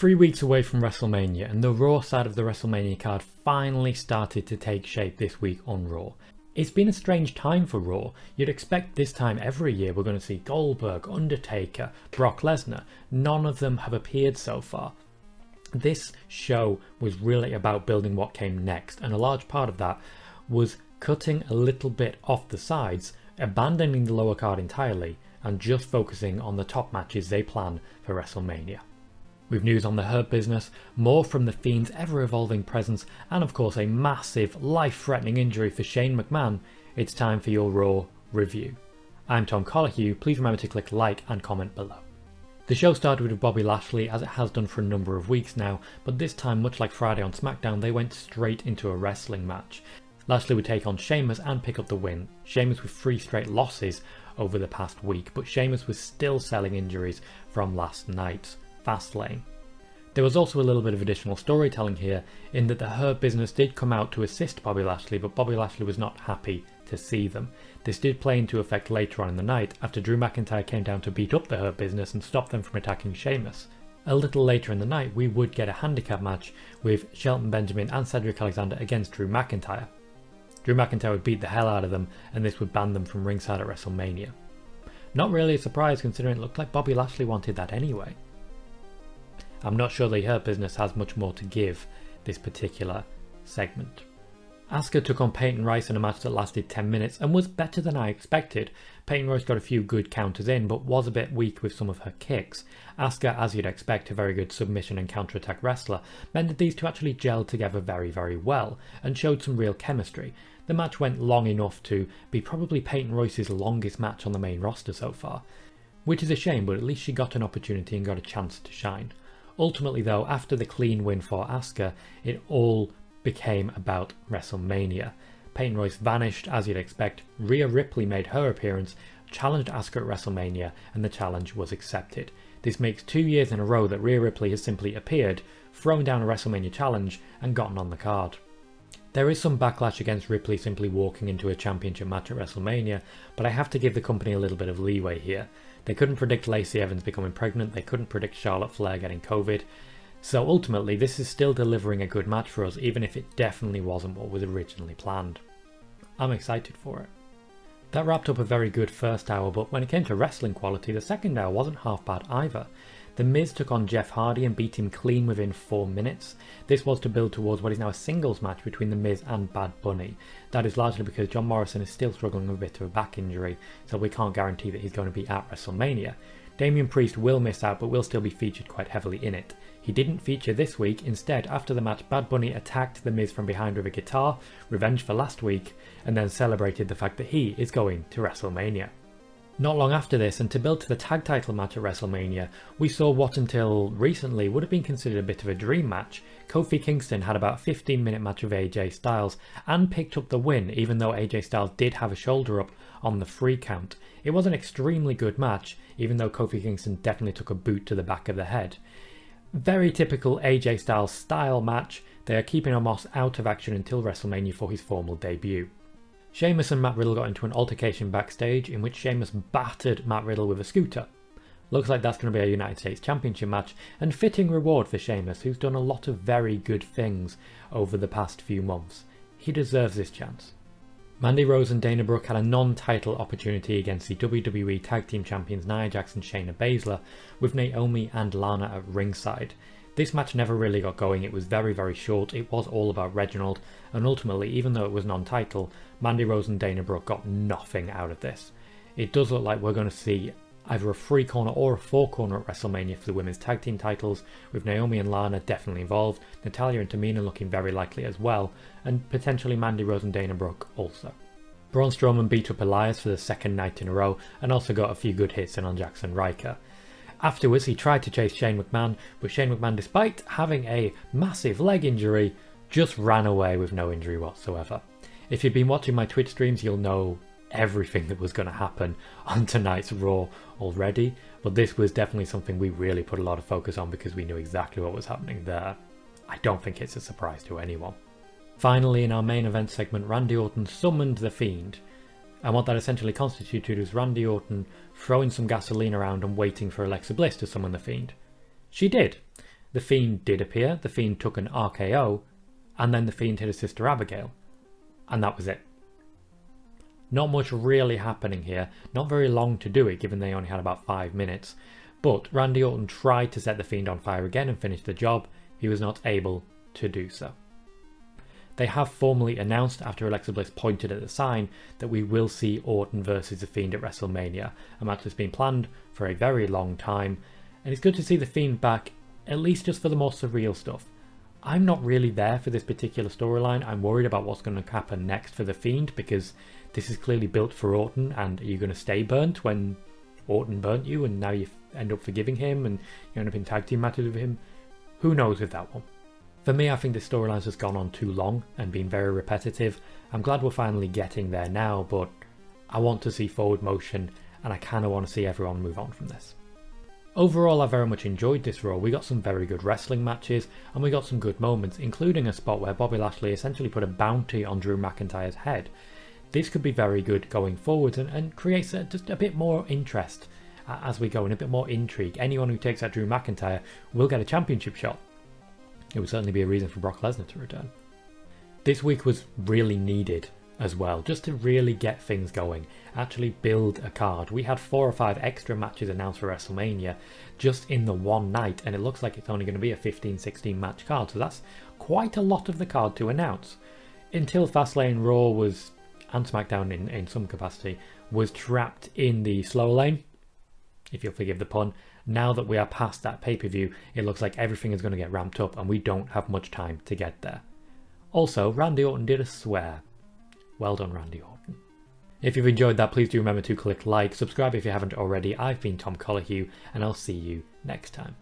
3 weeks away from WrestleMania, and the Raw side of the WrestleMania card finally started to take shape this week on Raw. It's been a strange time for Raw. You'd expect this time every year we're going to see Goldberg, Undertaker, Brock Lesnar. None of them have appeared so far. This show was really about building what came next, and a large part of that was cutting a little bit off the sides, abandoning the lower card entirely, and just focusing on the top matches they plan for WrestleMania. With news on the Hurt Business, more from the Fiend's ever-evolving presence, and of course a massive, life-threatening injury for Shane McMahon, it's time for your Raw review. I'm Tom Colohue, please remember to click like and comment below. The show started with Bobby Lashley, as it has done for a number of weeks now, but this time, much like Friday on SmackDown, they went straight into a wrestling match. Lashley would take on Sheamus and pick up the win. Sheamus with 3 straight losses over the past week, but Sheamus was still selling injuries from last night's Fastlane. There was also a little bit of additional storytelling here in that the Hurt Business did come out to assist Bobby Lashley, but Bobby Lashley was not happy to see them. This did play into effect later on in the night after Drew McIntyre came down to beat up the Hurt Business and stop them from attacking Sheamus. A little later in the night we would get a handicap match with Shelton Benjamin and Cedric Alexander against Drew McIntyre. Drew McIntyre would beat the hell out of them, and this would ban them from ringside at WrestleMania. Not really a surprise considering it looked like Bobby Lashley wanted that anyway. I'm not sure the Hurt Business has much more to give this particular segment. Asuka took on Peyton Royce in a match that lasted 10 minutes and was better than I expected. Peyton Royce got a few good counters in, but was a bit weak with some of her kicks. Asuka, as you'd expect, a very good submission and counter-attack wrestler, meant that these two actually gelled together very, very well and showed some real chemistry. The match went long enough to be probably Peyton Royce's longest match on the main roster so far, which is a shame, but at least she got an opportunity and got a chance to shine. Ultimately though, after the clean win for Asuka, it all became about WrestleMania. Peyton Royce vanished, as you'd expect. Rhea Ripley made her appearance, challenged Asuka at WrestleMania, and the challenge was accepted. This makes 2 years in a row that Rhea Ripley has simply appeared, thrown down a WrestleMania challenge, and gotten on the card. There is some backlash against Ripley simply walking into a championship match at WrestleMania, but I have to give the company a little bit of leeway here. They couldn't predict Lacey Evans becoming pregnant, they couldn't predict Charlotte Flair getting COVID, so ultimately this is still delivering a good match for us, even if it definitely wasn't what was originally planned. I'm excited for it. That wrapped up a very good first hour, but when it came to wrestling quality, the second hour wasn't half bad either. The Miz took on Jeff Hardy and beat him clean within 4 minutes. This was to build towards what is now a singles match between The Miz and Bad Bunny. That is largely because John Morrison is still struggling with a bit of a back injury, so we can't guarantee that he's going to be at WrestleMania. Damian Priest will miss out, but will still be featured quite heavily in it. He didn't feature this week. Instead, after the match, Bad Bunny attacked The Miz from behind with a guitar, revenge for last week, and then celebrated the fact that he is going to WrestleMania. Not long after this, and to build to the tag title match at WrestleMania, we saw what until recently would have been considered a bit of a dream match. Kofi Kingston had about a 15-minute match with AJ Styles and picked up the win, even though AJ Styles did have a shoulder up on the 3 count. It was an extremely good match, even though Kofi Kingston definitely took a boot to the back of the head. Very typical AJ Styles style match. They are keeping Omos out of action until WrestleMania for his formal debut. Sheamus and Matt Riddle got into an altercation backstage in which Sheamus battered Matt Riddle with a scooter. Looks like that's going to be a United States Championship match, and fitting reward for Sheamus, who's done a lot of very good things over the past few months. He deserves this chance. Mandy Rose and Dana Brooke had a non-title opportunity against the WWE Tag Team Champions Nia Jax and Shayna Baszler, with Naomi and Lana at ringside. This match never really got going. It was very, very short. It was all about Reginald, and ultimately, even though it was non-title, Mandy Rose and Dana Brooke got nothing out of this. It does look like we're going to see either a 3-corner or a 4-corner at WrestleMania for the women's tag team titles, with Naomi and Lana definitely involved, Natalya and Tamina looking very likely as well, and potentially Mandy Rose and Dana Brooke also. Braun Strowman beat up Elias for the second night in a row, and also got a few good hits in on Jackson Riker. Afterwards, he tried to chase Shane McMahon, but Shane McMahon, despite having a massive leg injury, just ran away with no injury whatsoever. If you've been watching my Twitch streams, you'll know everything that was going to happen on tonight's Raw already, but this was definitely something we really put a lot of focus on because we knew exactly what was happening there. I don't think it's a surprise to anyone. Finally, in our main event segment, Randy Orton summoned the Fiend. And what that essentially constituted was Randy Orton throwing some gasoline around and waiting for Alexa Bliss to summon the Fiend. She did. The Fiend did appear, the Fiend took an RKO, and then the Fiend hit his sister Abigail. And that was it. Not much really happening here, not very long to do it given they only had about 5 minutes. But Randy Orton tried to set the Fiend on fire again and finish the job. He was not able to do so. They have formally announced, after Alexa Bliss pointed at the sign, that we will see Orton versus The Fiend at WrestleMania, a match that's been planned for a very long time, and it's good to see The Fiend back, at least just for the more surreal stuff. I'm not really there for this particular storyline. I'm worried about what's going to happen next for The Fiend, because this is clearly built for Orton, and are you going to stay burnt when Orton burnt you and now you end up forgiving him and you end up in tag team matches with him? Who knows with that one. For me, I think this storyline's just gone on too long and been very repetitive. I'm glad we're finally getting there now, but I want to see forward motion and I kind of want to see everyone move on from this. Overall, I very much enjoyed this Raw. We got some very good wrestling matches and we got some good moments, including a spot where Bobby Lashley essentially put a bounty on Drew McIntyre's head. This could be very good going forward and creates just a bit more interest as we go and a bit more intrigue. Anyone who takes out Drew McIntyre will get a championship shot. It would certainly be a reason for Brock Lesnar to return. This week was really needed as well, just to really get things going, actually build a card. We had 4 or 5 extra matches announced for WrestleMania just in the one night, and it looks like it's only going to be a 15-16 match card, so that's quite a lot of the card to announce. Until Fastlane Raw was, and SmackDown in some capacity, was trapped in the slow lane, if you'll forgive the pun. Now that we are past that pay-per-view, it looks like everything is going to get ramped up and we don't have much time to get there. Also, Randy Orton did a swear. Well done, Randy Orton. If you've enjoyed that, please do remember to click like, subscribe if you haven't already. I've been Tom Colohue, and I'll see you next time.